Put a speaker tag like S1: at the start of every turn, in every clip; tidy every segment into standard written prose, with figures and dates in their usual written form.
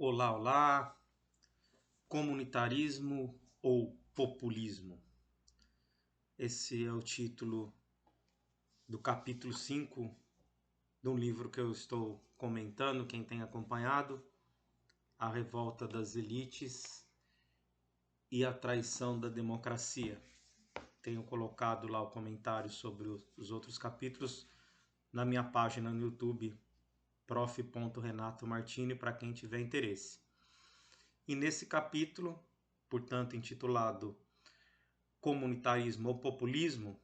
S1: Olá, olá! Comunitarismo ou populismo? Esse é o título do capítulo 5 de um livro que eu estou comentando, quem tem acompanhado, A Revolta das Elites e a Traição da Democracia. Tenho colocado lá o comentário sobre os outros capítulos na minha página no YouTube, prof. Renato Martini, para quem tiver interesse. E nesse capítulo, portanto intitulado Comunitarismo ou Populismo,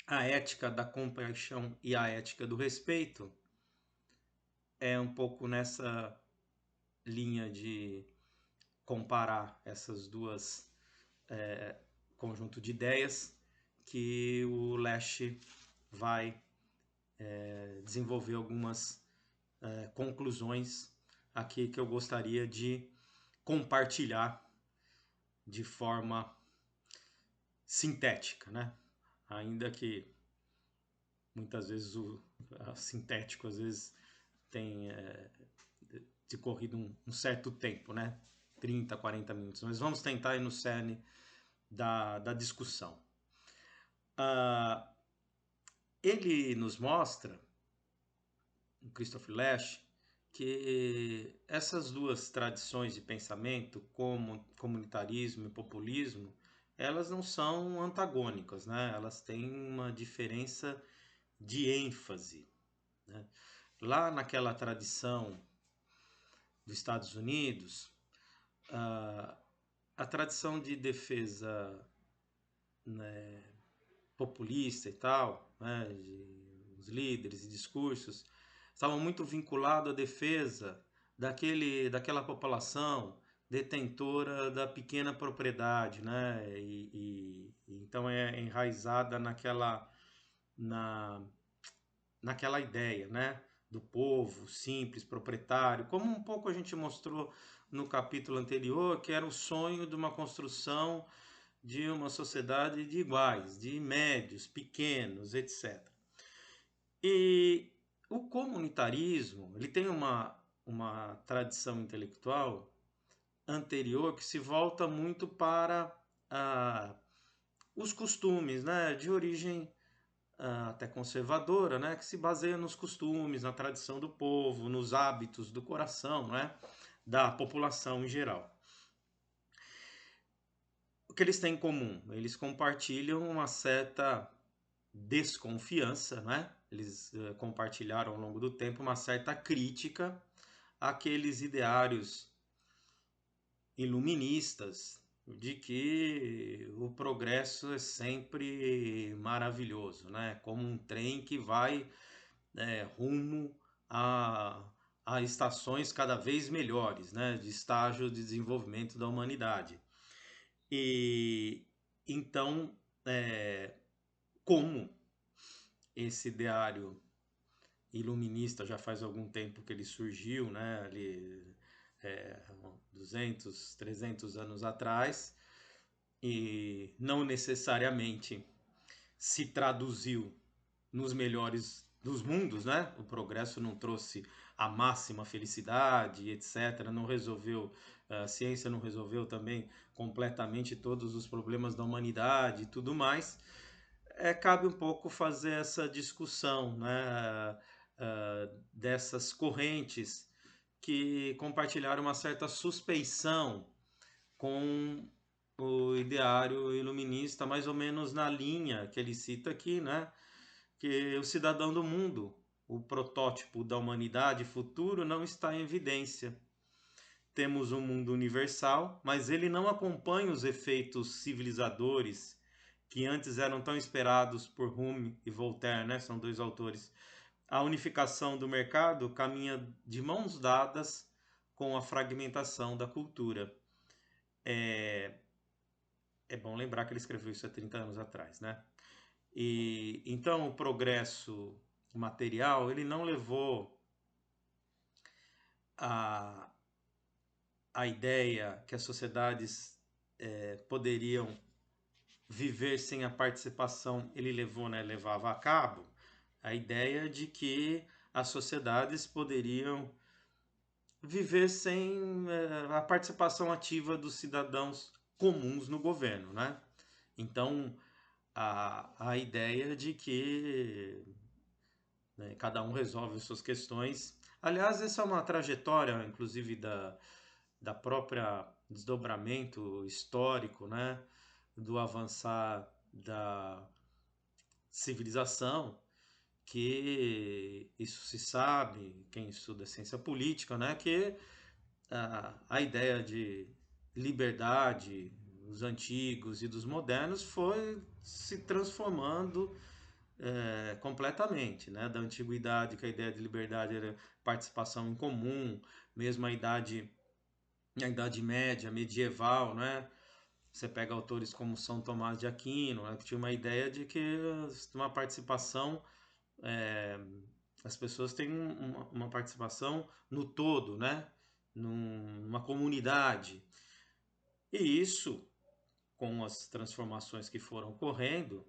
S1: a ética da compaixão e a ética do respeito, é um pouco nessa linha de comparar essas duas conjunto de ideias que o Lesch vai desenvolver algumas conclusões aqui que eu gostaria de compartilhar de forma sintética, né? Ainda que muitas vezes o sintético às vezes tem decorrido um certo tempo, né? 30, 40 minutos. Mas vamos tentar ir no cerne da discussão. Ele nos mostra, o Christoph Lasch, que essas duas tradições de pensamento, como comunitarismo e populismo, elas não são antagônicas, né? Elas têm uma diferença de ênfase, né? Lá naquela tradição dos Estados Unidos, a tradição de defesa, né, populista e tal, né, os líderes e discursos, estavam muito vinculados à defesa daquela população detentora da pequena propriedade, né, então é enraizada naquela ideia, né, do povo simples, proprietário, como um pouco a gente mostrou no capítulo anterior, que era o sonho de uma construção de uma sociedade de iguais, de médios, pequenos, etc. E o comunitarismo, ele tem uma tradição intelectual anterior que se volta muito para os costumes, né, de origem até conservadora, né, que se baseia nos costumes, na tradição do povo, nos hábitos do coração, né, da população em geral. O que eles têm em comum? Eles compartilham uma certa desconfiança, né? Eles compartilharam ao longo do tempo uma certa crítica àqueles ideários iluministas de que o progresso é sempre maravilhoso, né? Como um trem que vai rumo a estações cada vez melhores, né? De estágio de desenvolvimento da humanidade. E então, como esse ideário iluminista já faz algum tempo que ele surgiu, né? Ali, 200, 300 anos atrás, e não necessariamente se traduziu nos melhores dos mundos, né? O progresso não trouxe a máxima felicidade, etc. Não resolveu, a ciência não resolveu também completamente todos os problemas da humanidade e tudo mais. Cabe um pouco fazer essa discussão, né? Dessas correntes que compartilharam uma certa suspeição com o ideário iluminista, mais ou menos na linha que ele cita aqui, né? Que o cidadão do mundo, o protótipo da humanidade futuro, não está em evidência. Temos um mundo universal, mas ele não acompanha os efeitos civilizadores que antes eram tão esperados por Hume e Voltaire, né? São dois autores. A unificação do mercado caminha de mãos dadas com a fragmentação da cultura. É bom lembrar que ele escreveu isso há 30 anos atrás, né? E então o progresso material, ele não levou a, a ideia que as sociedades poderiam viver sem a participação, ele levou, né, levava a cabo a ideia de que as sociedades poderiam viver sem a participação ativa dos cidadãos comuns no governo, né? Então, a ideia de que, né, cada um resolve as suas questões. Aliás, essa é uma trajetória, inclusive, da própria desdobramento histórico, né? Do avançar da civilização, que isso se sabe, quem estuda ciência política, né? Que a ideia de liberdade dos antigos e dos modernos foi se transformando completamente, né? Da antiguidade, que a ideia de liberdade era participação em comum, mesmo a idade média, medieval, né? Você pega autores como São Tomás de Aquino, né? Que tinha uma ideia de que uma participação, é, as pessoas têm uma participação no todo, né? Numa comunidade. E isso, com as transformações que foram ocorrendo,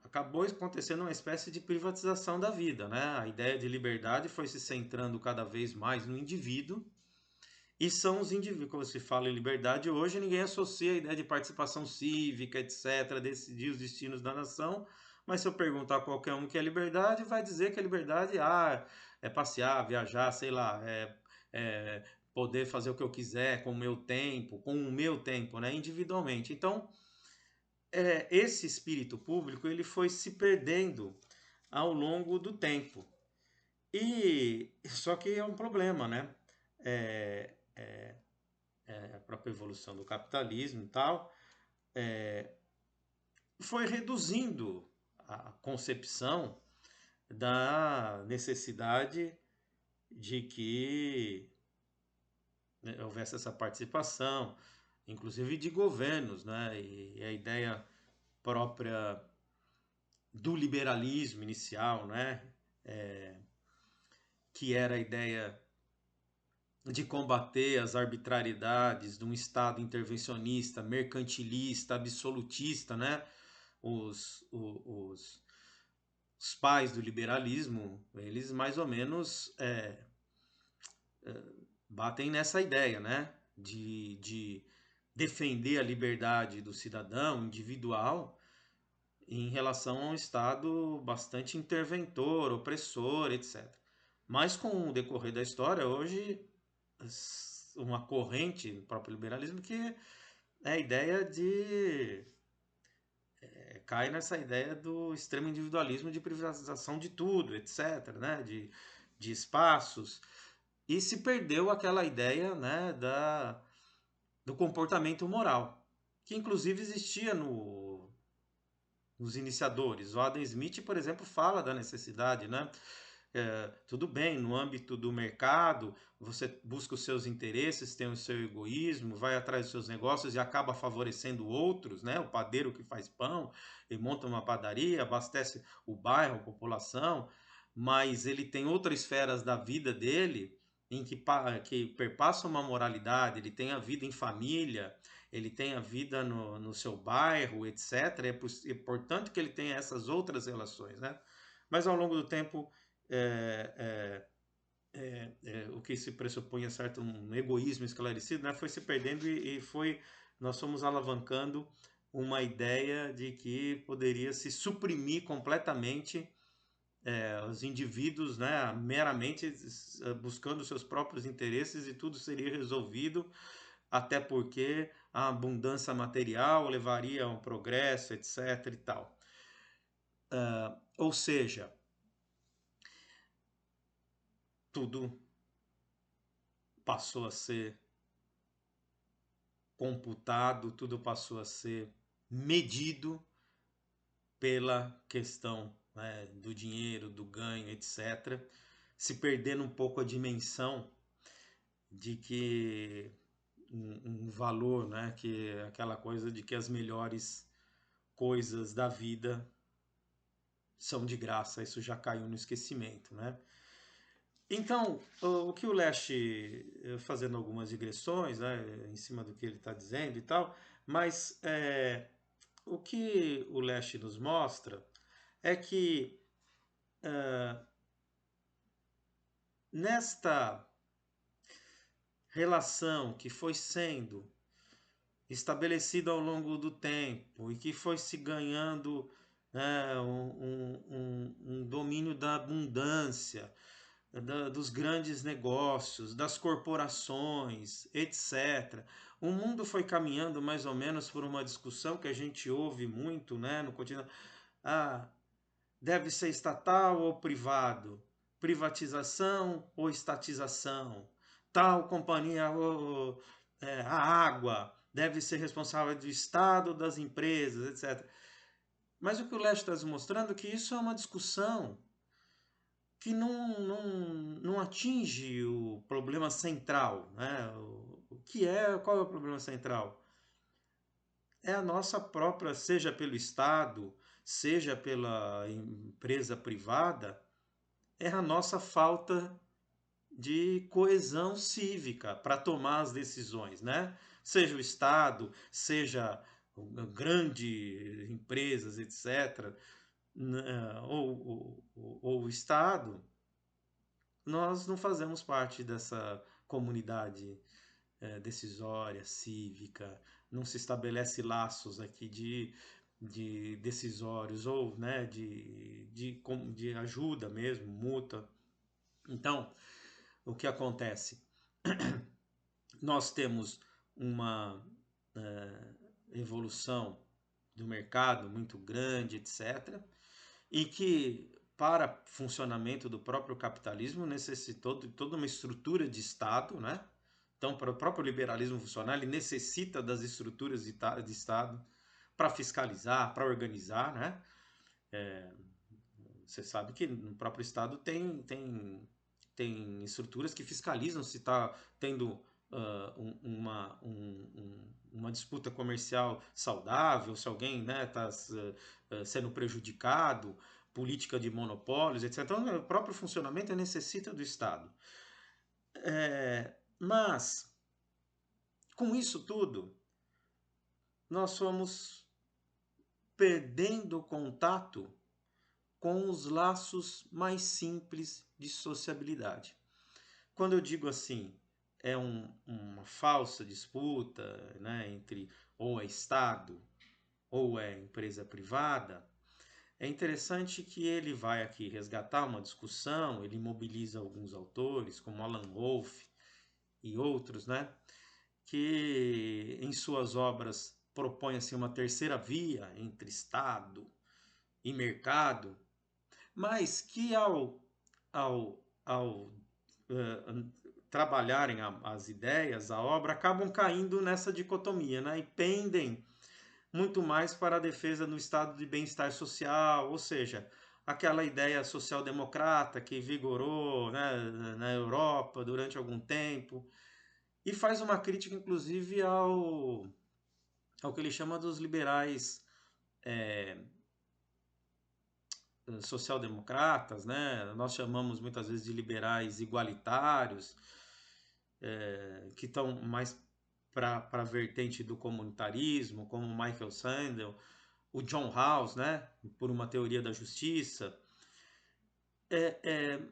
S1: acabou acontecendo uma espécie de privatização da vida, né? A ideia de liberdade foi se centrando cada vez mais no indivíduo, e são os indivíduos, quando se fala em liberdade hoje, ninguém associa a ideia de participação cívica, etc., decidir os destinos da nação, mas se eu perguntar a qualquer um o que é liberdade, vai dizer que a liberdade é passear, viajar, sei lá, é poder fazer o que eu quiser com o meu tempo, né? Individualmente. Então, esse espírito público ele foi se perdendo ao longo do tempo. E só que é um problema, né? É, a própria evolução do capitalismo e tal foi reduzindo a concepção da necessidade de que, né, houvesse essa participação, inclusive de governos, né? E a ideia própria do liberalismo inicial, né? Que era a ideia de combater as arbitrariedades de um Estado intervencionista, mercantilista, absolutista, né? Os, o- os, os pais do liberalismo, eles mais ou menos batem nessa ideia, né? De defender a liberdade do cidadão individual em relação a um Estado bastante interventor, opressor, etc. Mas com o decorrer da história, hoje, uma corrente do próprio liberalismo que é a ideia de cai nessa ideia do extremo individualismo de privatização de tudo, etc., né? De espaços, e se perdeu aquela ideia, né, do comportamento moral, que inclusive existia nos iniciadores. O Adam Smith, por exemplo, fala da necessidade, né? Tudo bem, no âmbito do mercado, você busca os seus interesses, tem o seu egoísmo, vai atrás dos seus negócios e acaba favorecendo outros, né? O padeiro que faz pão e monta uma padaria, abastece o bairro, a população, mas ele tem outras esferas da vida dele em que perpassa uma moralidade, ele tem a vida em família, ele tem a vida no seu bairro, etc. É importante que ele tenha essas outras relações, né? Mas ao longo do tempo, é, o que se pressupunha certo um egoísmo esclarecido, né, foi se perdendo e foi nós fomos alavancando uma ideia de que poderia se suprimir completamente os indivíduos, né, meramente buscando seus próprios interesses e tudo seria resolvido, até porque a abundância material levaria a um progresso, etc. e tal. Ou seja, tudo passou a ser computado, tudo passou a ser medido pela questão, né, do dinheiro, do ganho, etc., se perdendo um pouco a dimensão de que um valor, né, que é aquela coisa de que as melhores coisas da vida são de graça, isso já caiu no esquecimento, né? Então, o que o Leste, fazendo algumas digressões, né, em cima do que ele está dizendo e tal, mas o que o Leste nos mostra é que nesta relação que foi sendo estabelecida ao longo do tempo e que foi se ganhando, né, um domínio da abundância, dos grandes negócios, das corporações, etc. O mundo foi caminhando mais ou menos por uma discussão que a gente ouve muito, né, no cotidiano. Ah, deve ser estatal ou privado? Privatização ou estatização? Tal companhia, a água, deve ser responsável do Estado, das empresas, etc. Mas o que o Leste está mostrando é que isso é uma discussão que não atinge o problema central, né? Qual é o problema central? É a nossa própria, seja pelo Estado, seja pela empresa privada, é a nossa falta de coesão cívica para tomar as decisões, né? Seja o Estado, seja grandes empresas, etc., ou o Estado, nós não fazemos parte dessa comunidade decisória, cívica, não se estabelece laços aqui de decisórios ou, né, de ajuda mesmo, mútua. Então, o que acontece? Nós temos uma evolução do mercado muito grande, etc., e que para funcionamento do próprio capitalismo necessitou de toda uma estrutura de Estado, né? Então, para o próprio liberalismo funcionar, ele necessita das estruturas de Estado para fiscalizar, para organizar, né? Você sabe que no próprio Estado tem estruturas que fiscalizam se está tendo uma disputa comercial saudável, se alguém está sendo prejudicado, política de monopólios, etc. Então, o próprio funcionamento necessita do Estado. Mas, com isso tudo, nós fomos perdendo contato com os laços mais simples de sociabilidade. Quando eu digo assim, é uma falsa disputa, né, entre ou é Estado ou é empresa privada, é interessante que ele vai aqui resgatar uma discussão, ele mobiliza alguns autores, como Alan Wolff e outros, né, que em suas obras propõem assim, uma terceira via entre Estado e mercado, mas que ao trabalharem as ideias, a obra, acabam caindo nessa dicotomia, né? E pendem muito mais para a defesa do estado de bem-estar social, ou seja, aquela ideia social-democrata que vigorou, né, na Europa durante algum tempo, e faz uma crítica, inclusive, ao que ele chama dos liberais social-democratas, né? Nós chamamos muitas vezes de liberais igualitários, que estão mais para a vertente do comunitarismo, como Michael Sandel, o John Rawls, né? Por uma teoria da justiça.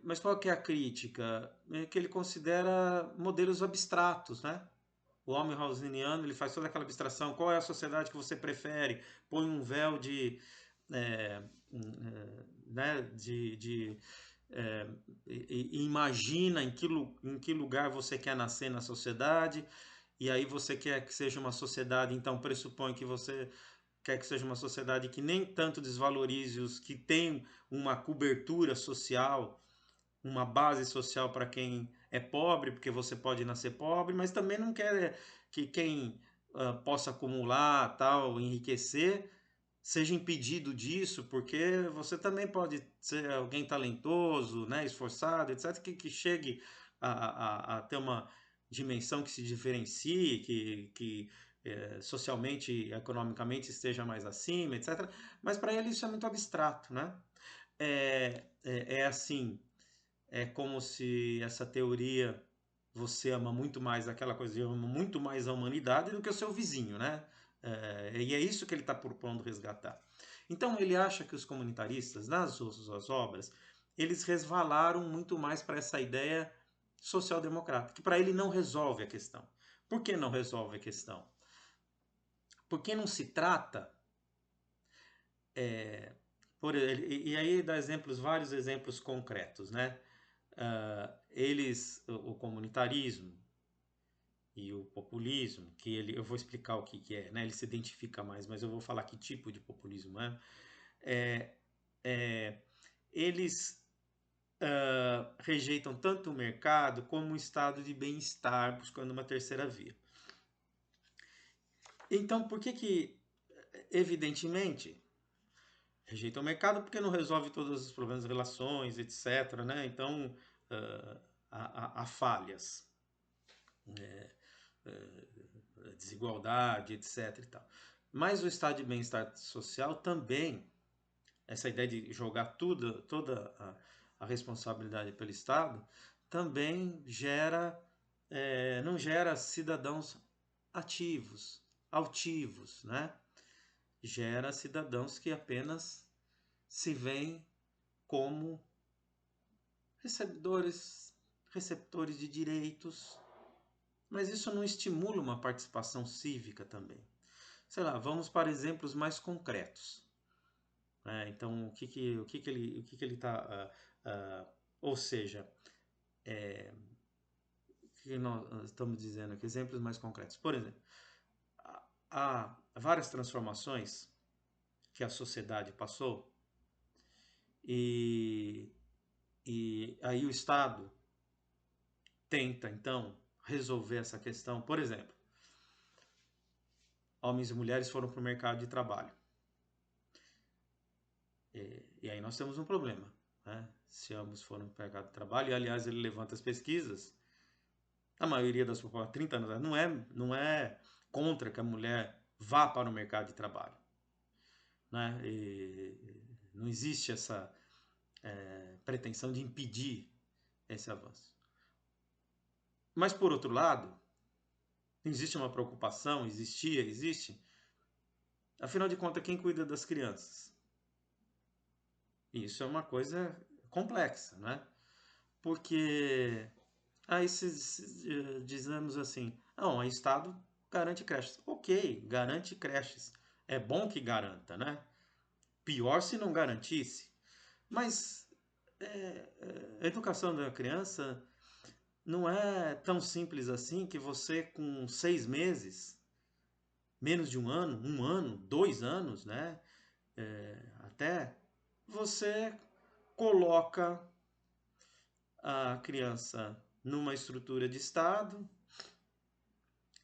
S1: Mas qual que é a crítica? É que ele considera modelos abstratos, né? O homem rawlsiano, ele faz toda aquela abstração. Qual é a sociedade que você prefere? Põe um véu né, imagina em que lugar você quer nascer na sociedade, e aí você quer que seja uma sociedade, então pressupõe que você quer que seja uma sociedade que nem tanto desvalorize os que têm uma cobertura social, uma base social para quem é pobre, porque você pode nascer pobre, mas também não quer que quem possa acumular, tal, enriquecer, seja impedido disso, porque você também pode ser alguém talentoso, né, esforçado, etc., que chegue a ter uma dimensão que se diferencie, que socialmente e economicamente esteja mais acima, etc. Mas para ele isso é muito abstrato, né? Assim, é como se essa teoria você ama muito mais aquela coisa, eu amo muito mais a humanidade do que o seu vizinho, né? E é isso que ele está propondo resgatar. Então ele acha que os comunitaristas, nas suas obras, eles resvalaram muito mais para essa ideia social-democrata, que para ele não resolve a questão. Por que não resolve a questão? Porque não se trata... e aí dá exemplos, vários exemplos concretos, né? O comunitarismo e o populismo, que eu vou explicar o que é, né? Ele se identifica mais, mas eu vou falar que tipo de populismo é. Eles rejeitam tanto o mercado como o estado de bem-estar, buscando uma terceira via. Então, por que evidentemente, rejeitam o mercado porque não resolve todos os problemas de relações, etc., né? Então, há falhas, desigualdade, etc. E tal. Mas o estado de bem-estar social também, essa ideia de jogar toda a responsabilidade pelo Estado, também não gera cidadãos ativos, altivos, né? Gera cidadãos que apenas se veem como receptores de direitos, mas isso não estimula uma participação cívica também. Sei lá, vamos para exemplos mais concretos. Então, o que ele está... ou seja, o que nós estamos dizendo aqui? Exemplos mais concretos. Por exemplo, há várias transformações que a sociedade passou e aí o Estado tenta, então, resolver essa questão. Por exemplo, homens e mulheres foram para o mercado de trabalho. E aí nós temos um problema, né? Se ambos foram para o mercado de trabalho, e aliás ele levanta as pesquisas, a maioria das populações, 30 anos, não é contra que a mulher vá para o mercado de trabalho, né? Não existe essa pretensão de impedir esse avanço. Mas, por outro lado, existe uma preocupação, existe. Afinal de contas, quem cuida das crianças? Isso é uma coisa complexa, né? Porque aí dizemos assim, não, o Estado garante creches. Ok, garante creches. É bom que garanta, né? Pior se não garantisse. Mas a educação da criança não é tão simples assim que você com 6 meses, menos de um ano, 2 anos, né? Até você coloca a criança numa estrutura de Estado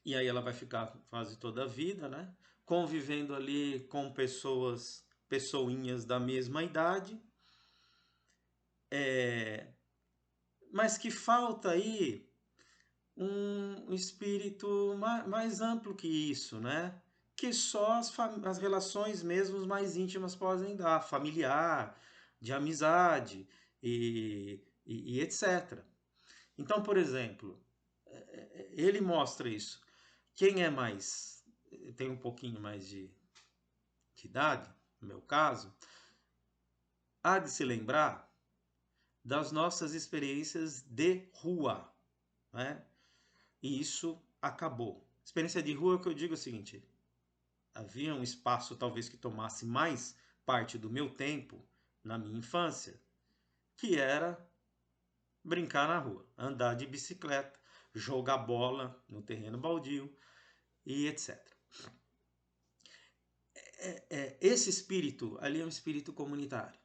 S1: e aí ela vai ficar quase toda a vida, né? Convivendo ali com pessoinhas da mesma idade, mas que falta aí um espírito mais amplo que isso, né? Que só as relações mesmo mais íntimas podem dar, familiar, de amizade e etc. Então, por exemplo, ele mostra isso. Quem é mais, tem um pouquinho mais de idade, no meu caso, há de se lembrar das nossas experiências de rua, né? E isso acabou. Experiência de rua, que eu digo é o seguinte: havia um espaço talvez que tomasse mais parte do meu tempo na minha infância, que era brincar na rua, andar de bicicleta, jogar bola no terreno baldio e etc. Esse espírito ali é um espírito comunitário.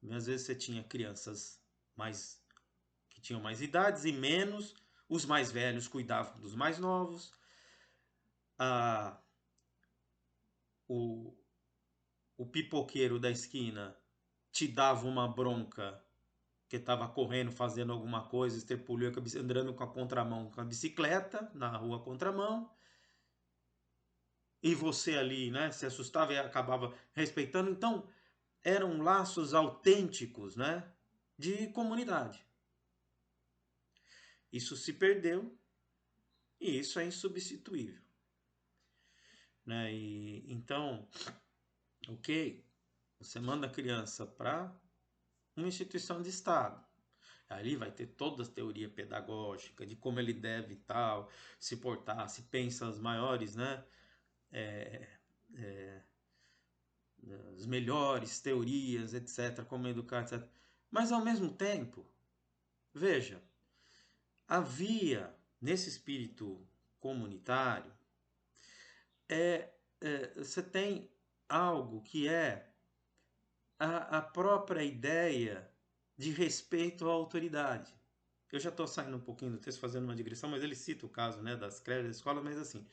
S1: Às vezes você tinha crianças que tinham mais idades e menos, os mais velhos cuidavam dos mais novos, o pipoqueiro da esquina te dava uma bronca que estava correndo, fazendo alguma coisa, estrepulhou, andando com a contramão com a bicicleta na rua contramão, e você ali, né, se assustava e acabava respeitando. Então, eram laços autênticos, né, de comunidade. Isso se perdeu e isso é insubstituível, né? Então, ok, você manda a criança para uma instituição de Estado. Ali vai ter toda a teoria pedagógica de como ele deve tal se portar, se pensa as maiores, né? As melhores teorias, etc., como educar, etc. Mas ao mesmo tempo, veja, havia nesse espírito comunitário, você tem algo que é a própria ideia de respeito à autoridade. Eu já estou saindo um pouquinho do texto, fazendo uma digressão, mas ele cita o caso, né, das creches da escola, mas assim,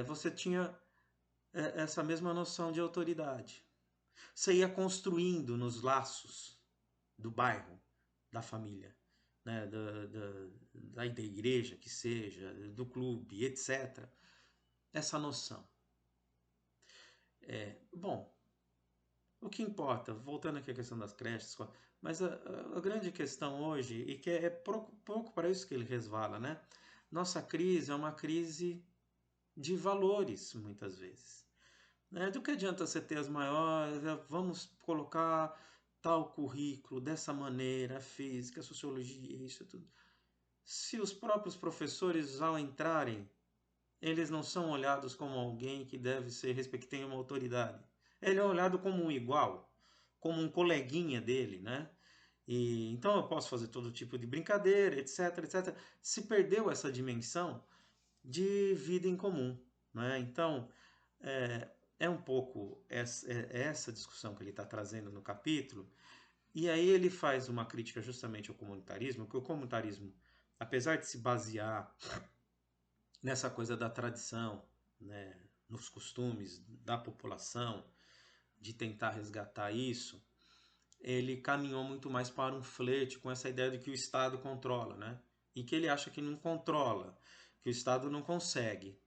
S1: você tinha essa mesma noção de autoridade. Você ia construindo nos laços do bairro, da família, né, da igreja, que seja, do clube, etc., essa noção. Bom, o que importa, voltando aqui à questão das creches, mas a grande questão hoje, e que é pouco para isso que ele resvala, né? Nossa crise é uma crise de valores, muitas vezes. Do que adianta você ter as maiores, vamos colocar tal currículo dessa maneira, a física, a sociologia, isso tudo. Se os próprios professores, ao entrarem, eles não são olhados como alguém que deve ser respeitado, que tem uma autoridade. Ele é olhado como um igual, como um coleguinha dele, né? E então eu posso fazer todo tipo de brincadeira, etc, etc. Se perdeu essa dimensão de vida em comum, né? Então é um pouco essa discussão que ele está trazendo no capítulo. E aí ele faz uma crítica justamente ao comunitarismo, que o comunitarismo, apesar de se basear nessa coisa da tradição, né, nos costumes da população, de tentar resgatar isso, ele caminhou muito mais para um flerte com essa ideia de que o Estado controla, né? E que ele acha que não controla, que o Estado não consegue.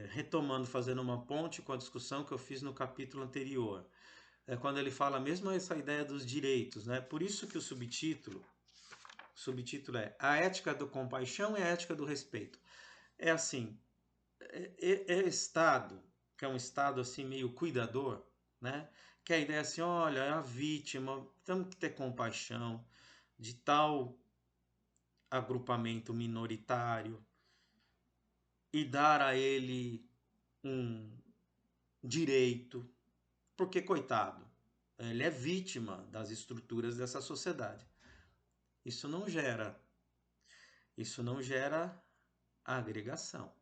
S1: Retomando, fazendo uma ponte com a discussão que eu fiz no capítulo anterior, quando ele fala mesmo essa ideia dos direitos, né? Por isso que o subtítulo é A Ética da Compaixão e a Ética do Respeito. É assim, Estado, que é um Estado assim meio cuidador, né? Que a ideia é assim, olha, é a vítima, temos que ter compaixão de tal agrupamento minoritário e dar a ele um direito, porque coitado, ele é vítima das estruturas dessa sociedade. Isso não gera agregação.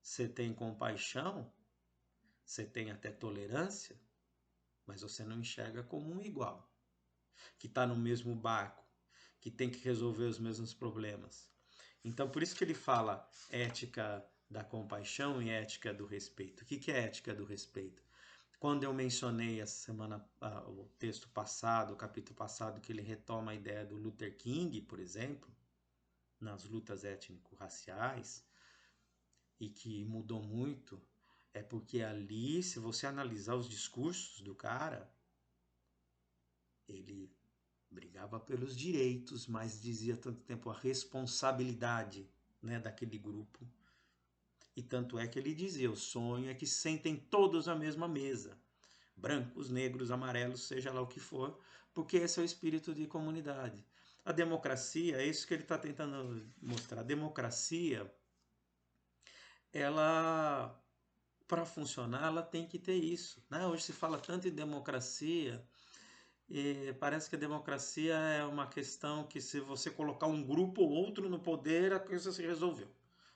S1: Você tem compaixão, você tem até tolerância, mas você não enxerga como um igual, que está no mesmo barco, que tem que resolver os mesmos problemas. Então, por isso que ele fala ética da compaixão e ética do respeito. O que é ética do respeito? Quando eu mencionei essa semana o texto passado, o capítulo passado, que ele retoma a ideia do Luther King, por exemplo, nas lutas étnico-raciais, e que mudou muito, é porque ali, se você analisar os discursos do cara, ele brigava pelos direitos, mas dizia tanto tempo a responsabilidade, né, daquele grupo. E tanto é que ele dizia, o sonho é que sentem todos à mesma mesa, brancos, negros, amarelos, seja lá o que for, porque esse é o espírito de comunidade. A democracia, é isso que ele está tentando mostrar. A democracia, ela, para funcionar, ela tem que ter isso, né? Hoje se fala tanto em democracia, e parece que a democracia é uma questão que, se você colocar um grupo ou outro no poder, a coisa se resolveu.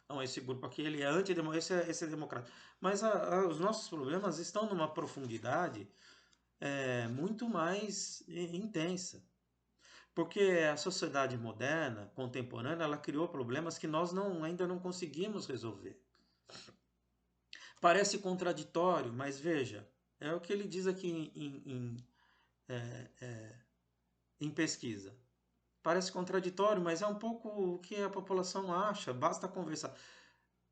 S1: Não, esse grupo aqui ele é antidemocrático, esse é democrático. Mas os nossos problemas estão numa profundidade muito mais intensa. Porque a sociedade moderna, contemporânea, ela criou problemas que nós ainda não conseguimos resolver. Parece contraditório, mas veja, é o que ele diz aqui em pesquisa. Parece contraditório, mas é um pouco o que a população acha, basta conversar.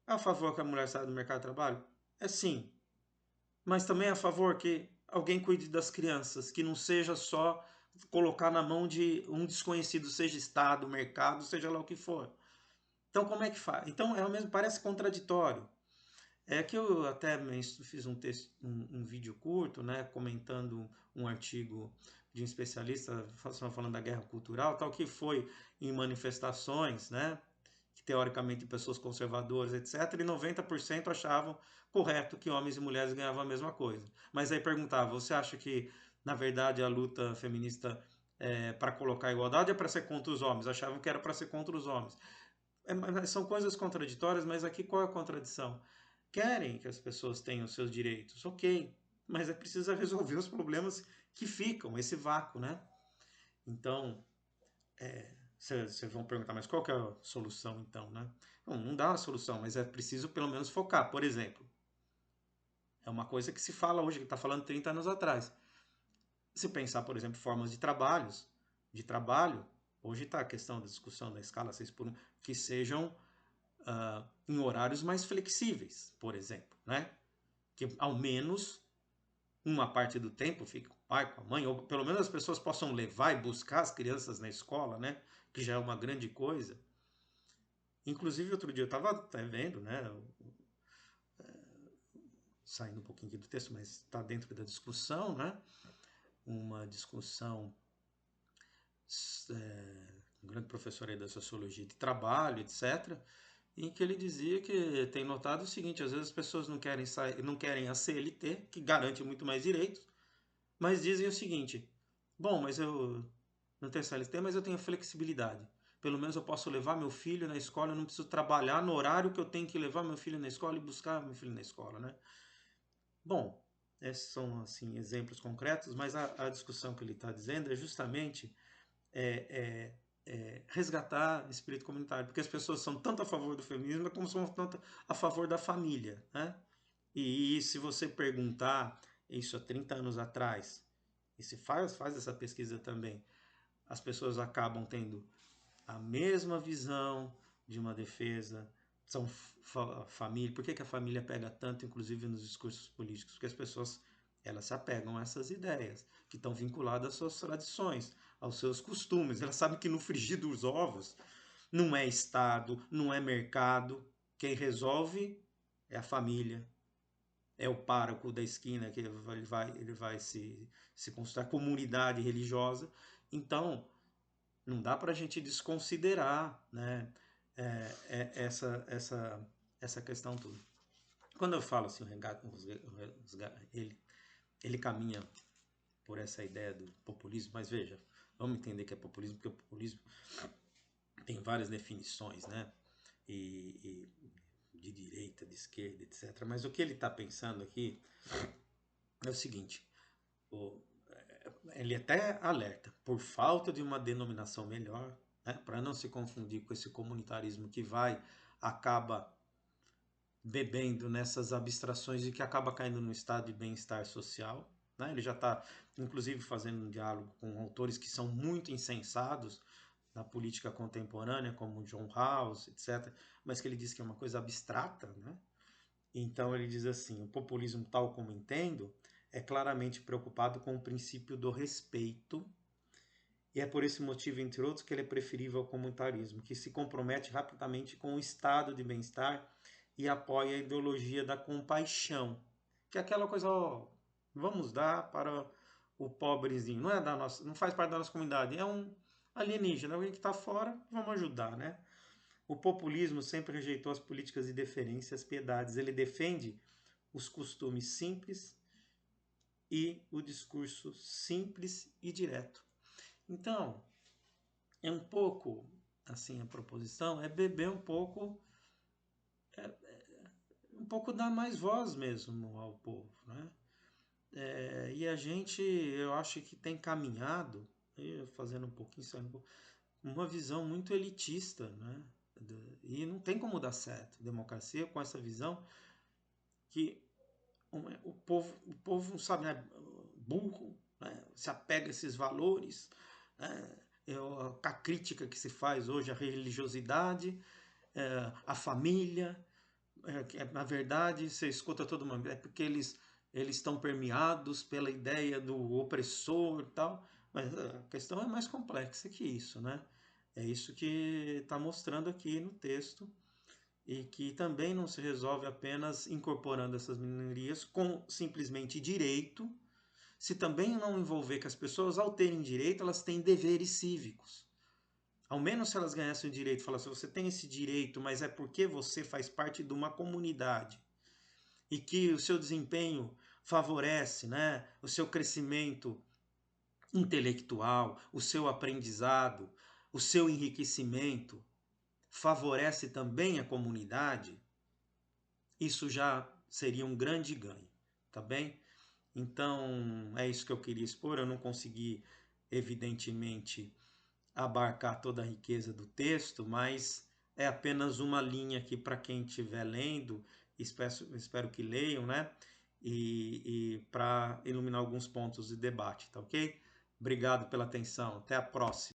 S1: É a favor que a mulher saia do mercado de trabalho? É sim. Mas também é a favor que alguém cuide das crianças, que não seja só colocar na mão de um desconhecido, seja Estado, mercado, seja lá o que for. Então, como é que faz? Então, é o mesmo, parece contraditório. É que eu até fiz um vídeo curto, né, comentando um artigo de um especialista falando da guerra cultural, tal, que foi em manifestações, né, que teoricamente pessoas conservadoras, etc., e 90% achavam correto que homens e mulheres ganhavam a mesma coisa. Mas aí perguntava, você acha que, na verdade, a luta feminista para colocar a igualdade é para ser contra os homens? Achavam que era para ser contra os homens. São coisas contraditórias, mas aqui qual é a contradição? Querem que as pessoas tenham seus direitos, ok, mas é preciso resolver os problemas que ficam, esse vácuo, né? Então, vocês vão perguntar, mas qual que é a solução então, né? Não dá uma solução, mas é preciso pelo menos focar. Por exemplo, é uma coisa que se fala hoje, que está falando 30 anos atrás. Se pensar, por exemplo, formas de trabalho, hoje está a questão da discussão da escala 6 por 1, que sejam em horários mais flexíveis, por exemplo, né? Que ao menos uma parte do tempo fique com o pai, com a mãe, ou pelo menos as pessoas possam levar e buscar as crianças na escola, né? Que já é uma grande coisa. Inclusive, outro dia eu estava até vendo, né? Saindo um pouquinho aqui do texto, mas está dentro da discussão, né? Uma discussão, um grande professor aí da sociologia de trabalho, etc., em que ele dizia que tem notado o seguinte: às vezes as pessoas não querem a CLT, que garante muito mais direitos, mas dizem o seguinte: bom, mas eu não tenho CLT, mas eu tenho flexibilidade. Pelo menos eu posso levar meu filho na escola, eu não preciso trabalhar no horário que eu tenho que levar meu filho na escola e buscar meu filho na escola, né? Bom, esses são assim exemplos concretos, mas a discussão que ele está dizendo é justamente é, resgatar o espírito comunitário, porque as pessoas são tanto a favor do feminismo como são tanto a favor da família, né? E se você perguntar isso há 30 anos atrás, e se faz essa pesquisa também, as pessoas acabam tendo a mesma visão de uma defesa, são família. Por que a família pega tanto, inclusive nos discursos políticos? Porque as pessoas elas se apegam a essas ideias, que estão vinculadas às suas tradições, aos seus costumes. Elas sabem que no frigir dos ovos não é Estado, não é mercado. Quem resolve é a família, é o pároco da esquina, que ele vai se consultar, comunidade religiosa. Então, não dá para a gente desconsiderar, né, essa questão toda. Quando eu falo assim, ele caminha por essa ideia do populismo, mas veja, vamos entender que é populismo, porque o populismo tem várias definições, né? E de direita, de esquerda, etc. Mas o que ele está pensando aqui é o seguinte: ele até alerta, por falta de uma denominação melhor, né, para não se confundir com esse comunitarismo que acaba bebendo nessas abstrações e que acaba caindo no estado de bem-estar social. Né? Ele já está, inclusive, fazendo um diálogo com autores que são muito insensados na política contemporânea, como John Rawls, etc., mas que ele diz que é uma coisa abstrata. Né? Então ele diz assim: o populismo, tal como entendo, é claramente preocupado com o princípio do respeito, e é por esse motivo, entre outros, que ele é preferível ao comunitarismo, que se compromete rapidamente com o estado de bem-estar e apoia a ideologia da compaixão, que é aquela coisa, ó, vamos dar para o pobrezinho, não é da nossa, não faz parte da nossa comunidade, é um alienígena, alguém que está fora, vamos ajudar, né? O populismo sempre rejeitou as políticas de deferência e as piedades, ele defende os costumes simples e o discurso simples e direto. Então, é um pouco, assim, a proposição é beber um pouco dar mais voz mesmo ao povo, né? E a gente, eu acho que tem caminhado, fazendo um pouquinho, uma visão muito elitista, né? E não tem como dar certo. Democracia com essa visão que o povo não sabe, né? Burro, né? Se apega a esses valores, né? A crítica que se faz hoje à religiosidade, à família, na verdade, você escuta todo mundo, é porque eles estão permeados pela ideia do opressor e tal, mas a questão é mais complexa que isso, né? É isso que está mostrando aqui no texto e que também não se resolve apenas incorporando essas minorias com simplesmente direito, se também não envolver que as pessoas, ao terem direito, elas têm deveres cívicos. Ao menos se elas ganhassem o direito, falassem, você tem esse direito, mas é porque você faz parte de uma comunidade e que o seu desempenho favorece, né, o seu crescimento intelectual, o seu aprendizado, o seu enriquecimento, favorece também a comunidade, isso já seria um grande ganho, tá bem? Então, é isso que eu queria expor. Eu não consegui, evidentemente, abarcar toda a riqueza do texto, mas é apenas uma linha aqui para quem estiver lendo, espero que leiam, né? E para iluminar alguns pontos de debate, tá ok? Obrigado pela atenção, até a próxima.